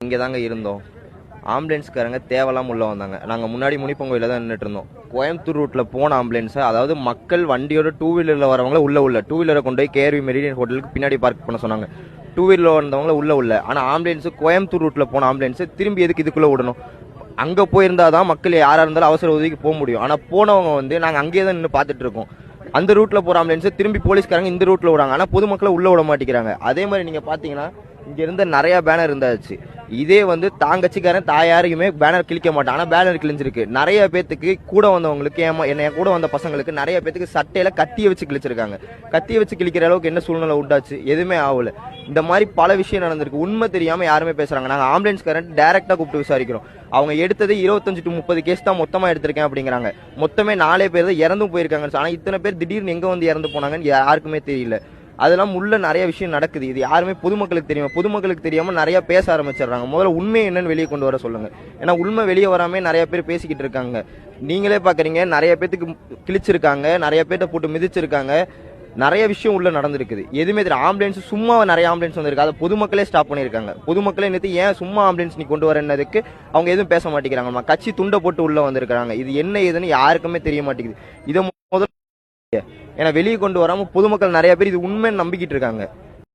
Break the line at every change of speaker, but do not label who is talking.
இங்கே தாங்க இருந்தோம். ஆம்புலன்ஸ்காரங்க தேவையில்லாம உள்ள வந்தாங்க. நாங்கள் முன்னாடி முனிப்பங்கோயில தான் நின்றுட்டு இருந்தோம். கோயம்புத்தூர் ரூட்ல போன ஆம்புலன்ஸை, அதாவது மக்கள் வண்டியோட டூ வீலரில் வரவங்கள உள்ள டூ வீலரை கொண்டு போய் கேஆர்வி மெரிடியன் ஹோட்டலுக்கு பின்னாடி பார்க் பண்ண சொன்னாங்க. டூ வீலரில் வந்தவங்கள உள்ள ஆனால் ஆம்புலன்ஸு கோயம்புத்தூர் ரூட்ல போன ஆம்புலன்ஸு திரும்பி எதுக்கு இதுக்குள்ளே விடணும்? அங்கே போயிருந்தா தான் மக்கள் யாராக இருந்தாலும் அவசர உதவிக்கு போக முடியும். ஆனால் போனவங்க வந்து நாங்கள் அங்கேயே தான் நின்று பார்த்துட்டு இருக்கோம். அந்த ரூட்ல போகிற ஆம்புலன்ஸை திரும்பி போலீஸ்காரங்க இந்த ரூட்ல விடுறாங்க. ஆனால் பொதுமக்களை உள்ள விட மாட்டேங்கிறாங்க. அதே மாதிரி நீங்கள் பார்த்தீங்கன்னா இங்க இருந்த நிறைய பேனர் இருந்தாச்சு. இதே வந்து தாங்கச்சிக்காரன் தாயாரையுமே பேனர் கிழிக்க மாட்டான். ஆனால் பேனர் கிழிஞ்சிருக்கு. நிறைய பேத்துக்கு கூட வந்தவங்களுக்கு, என்ன கூட வந்த பசங்களுக்கு நிறைய பேத்துக்கு சட்டையில கத்தியை வச்சு கிழிச்சிருக்காங்க. கத்தியை வச்சு கிழிக்கிற அளவுக்கு என்ன சூழ்நிலை உண்டாச்சு? எதுவுமே ஆகல. இந்த மாதிரி பல விஷயம் நடந்திருக்கு. உண்மை தெரியாம யாருமே பேசுறாங்க. நாங்கள் ஆம்புலன்ஸ்காரன் டைரக்டா கூப்பிட்டு விசாரிக்கிறோம். அவங்க எடுத்தது 25 to 30 கேஸ் தான் மொத்தமா எடுத்திருக்கேன் அப்படிங்கிறாங்க. மொத்தமே 4 பேர் தான் இறந்து போயிருக்காங்க. ஆனா இத்தனை பேர் திடீர்னு எங்க வந்து இறந்து போனாங்கன்னு யாருக்குமே தெரியல. அதெல்லாம் உள்ள நிறைய விஷயம் நடக்குது. இது யாருமே பொதுமக்களுக்கு தெரியும். பொதுமக்களுக்கு தெரியாம நிறைய பேச ஆரம்பிச்சிடுறாங்க. முதல்ல உண்மை என்னன்னு வெளியே கொண்டு வர சொல்லுங்க. ஏன்னா உண்மை வெளியே வராம நிறைய பேர் பேசிக்கிட்டு இருக்காங்க. நீங்களே பாக்குறீங்க, நிறைய பேத்துக்கு கிழிச்சிருக்காங்க, நிறைய பேர்த்த போட்டு மிதிச்சிருக்காங்க. நிறைய விஷயம் உள்ள நடந்திருக்குது. எதுவுமே தெரியும். ஆம்புலன்ஸ் சும்மா நிறைய ஆம்புலன்ஸ் வந்திருக்கு. அதை பொதுமக்களே ஸ்டாப் பண்ணியிருக்காங்க. பொதுமக்களே நேற்று ஏன் சும்மா ஆம்புலன்ஸ் நீ கொண்டு வரன்னதுக்கு அவங்க எதுவும் பேச மாட்டேங்கிறாங்க. கட்சி துண்டை போட்டு உள்ள வந்திருக்காங்க. இது என்ன ஏதுன்னு யாருக்குமே தெரிய மாட்டேங்குது. இதை முதல்ல ஏன்னா வெளியே கொண்டு வராம பொதுமக்கள் நிறைய பேர் இது உண்மைன்னு நம்பிக்கிட்டு இருக்காங்க.